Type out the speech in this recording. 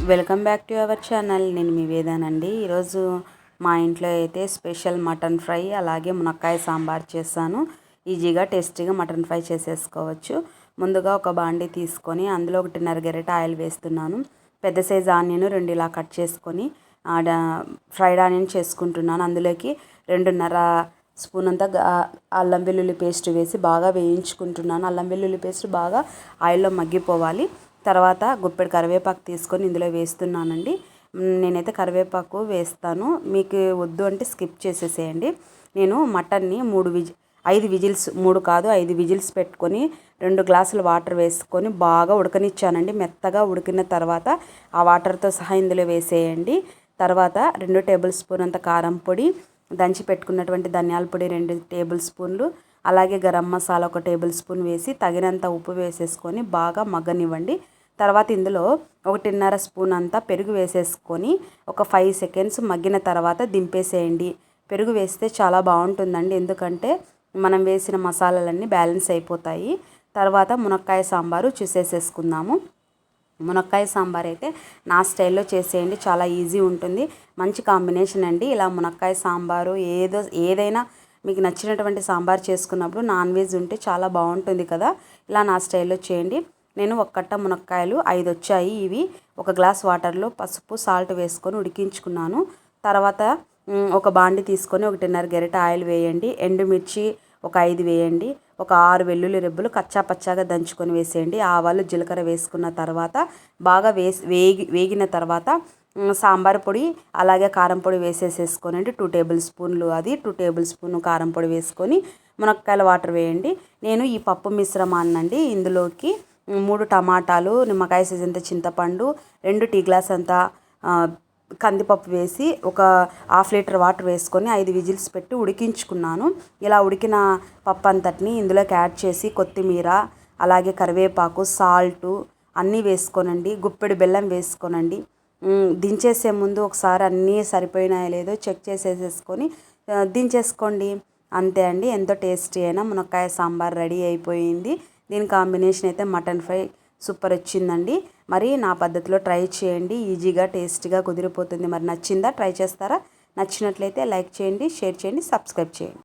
Welcome back to our channel. నేను మీ వేదానండి. ఈరోజు మా ఇంట్లో అయితే స్పెషల్ మటన్ ఫ్రై అలాగే మునక్కాయ సాంబార్ చేశాను. ఈజీగా టేస్టీగా మటన్ ఫ్రై చేసేసుకోవచ్చు. ముందుగా ఒక బాండీ తీసుకొని అందులో 1.5 గరిటె ఆయిల్ వేస్తున్నాను. పెద్ద సైజు ఆనియన్ 2 ఇలా కట్ చేసుకొని ఫ్రైడ్ ఆనియన్ చేసుకుంటున్నాను. అందులోకి 2.5 స్పూన్ అంతా అల్లం వెల్లుల్లి పేస్ట్ వేసి బాగా వేయించుకుంటున్నాను. అల్లం వెల్లుల్లి పేస్ట్ బాగా ఆయిల్లో మగ్గిపోవాలి. తర్వాత గుప్పెడు కరివేపాకు తీసుకొని ఇందులో వేస్తున్నానండి. నేనైతే కరివేపాకు వేస్తాను, మీకు వద్దు అంటే స్కిప్ చేసేసేయండి. నేను మటన్ని 5 విజిల్స్ 3 కాదు 5 విజిల్స్ పెట్టుకొని 2 గ్లాసుల వాటర్ వేసుకొని బాగా ఉడకనిచ్చానండి. మెత్తగా ఉడికిన తర్వాత ఆ వాటర్తో సహా ఇందులో వేసేయండి. తర్వాత 2 టేబుల్ స్పూన్ అంత కారం పొడి, దంచి పెట్టుకున్నటువంటి ధనియాల పొడి 2 టేబుల్ స్పూన్లు, అలాగే గరం మసాలా 1 టేబుల్ స్పూన్ వేసి తగినంత ఉప్పు వేసేసుకొని బాగా మగ్గనివ్వండి. తర్వాత ఇందులో 1.5 స్పూన్ అంతా పెరుగు వేసేసుకొని ఒక 5 సెకండ్స్ మగ్గిన తర్వాత దింపేసేయండి. పెరుగు వేస్తే చాలా బాగుంటుందండి, ఎందుకంటే మనం వేసిన మసాలాలన్నీ బ్యాలెన్స్ అయిపోతాయి. తర్వాత మునక్కాయ సాంబారు చూసేసేసుకుందాము. మునక్కాయ సాంబార్ అయితే నా స్టైల్లో చేసేయండి, చాలా ఈజీ ఉంటుంది, మంచి కాంబినేషన్ అండి. ఇలా మునక్కాయ సాంబారు ఏదైనా మీకు నచ్చినటువంటి సాంబార్ చేసుకున్నప్పుడు నాన్ వెజ్ ఉంటే చాలా బాగుంటుంది కదా. ఇలా నా స్టైల్లో చేయండి. నేను 1 కట్ట మునక్కాయలు 5 వచ్చాయి. ఇవి 1 గ్లాస్ వాటర్లో పసుపు సాల్ట్ వేసుకొని ఉడికించుకున్నాను. తర్వాత ఒక బాండి తీసుకొని 1.5 గరిటె ఆయిల్ వేయండి. ఎండుమిర్చి ఒక 5 వేయండి. ఒక 6 వెల్లుల్లి రెబ్బలు కచ్చా పచ్చాగా దంచుకొని వేసేయండి. ఆవాలు జీలకర్ర వేసుకున్న తర్వాత బాగా వేగిన తర్వాత సాంబార్ పొడి అలాగే కారం పొడి వేసేసేసుకోనండి. 2 టేబుల్ స్పూన్లు 2 టేబుల్ స్పూన్ కారం పొడి వేసుకొని మునక్కాయల వాటర్ వేయండి. నేను ఈ పప్పు మిశ్రమాన్నండి ఇందులోకి 3 టమాటాలు, నిమ్మకాయ సైజ్ అంత చింతపండు, 2 టీ గ్లాస్ అంత కందిపప్పు వేసి ఒక 1/2 లీటర్ వాటర్ వేసుకొని 5 విజిల్స్ పెట్టి ఉడికించుకున్నాను. ఇలా ఉడికిన పప్పు అంతటిని ఇందులోకి యాడ్ చేసి కొత్తిమీర అలాగే కరివేపాకు సాల్టు అన్నీ వేసుకోనండి. గుప్పెడు బెల్లం వేసుకోనండి. దించేసే ముందు ఒకసారి అన్నీ సరిపోయినాయో లేదో చెక్ చేసేసుకొని దించేసుకోండి. అంతే అండి, ఎంతో టేస్టీ అయినా మునక్కాయ సాంబార్ రెడీ అయిపోయింది. దీని కాంబినేషన్ అయితే మటన్ ఫ్రై సూపర్ వచ్చిందండి. మరి నా పద్ధతిలో ట్రై చేయండి, ఈజీగా టేస్టీగా కుదిరిపోతుంది. మరి నచ్చిందా? ట్రై చేస్తారా? నచ్చినట్లయితే లైక్ చేయండి, షేర్ చేయండి, సబ్స్క్రైబ్ చేయండి.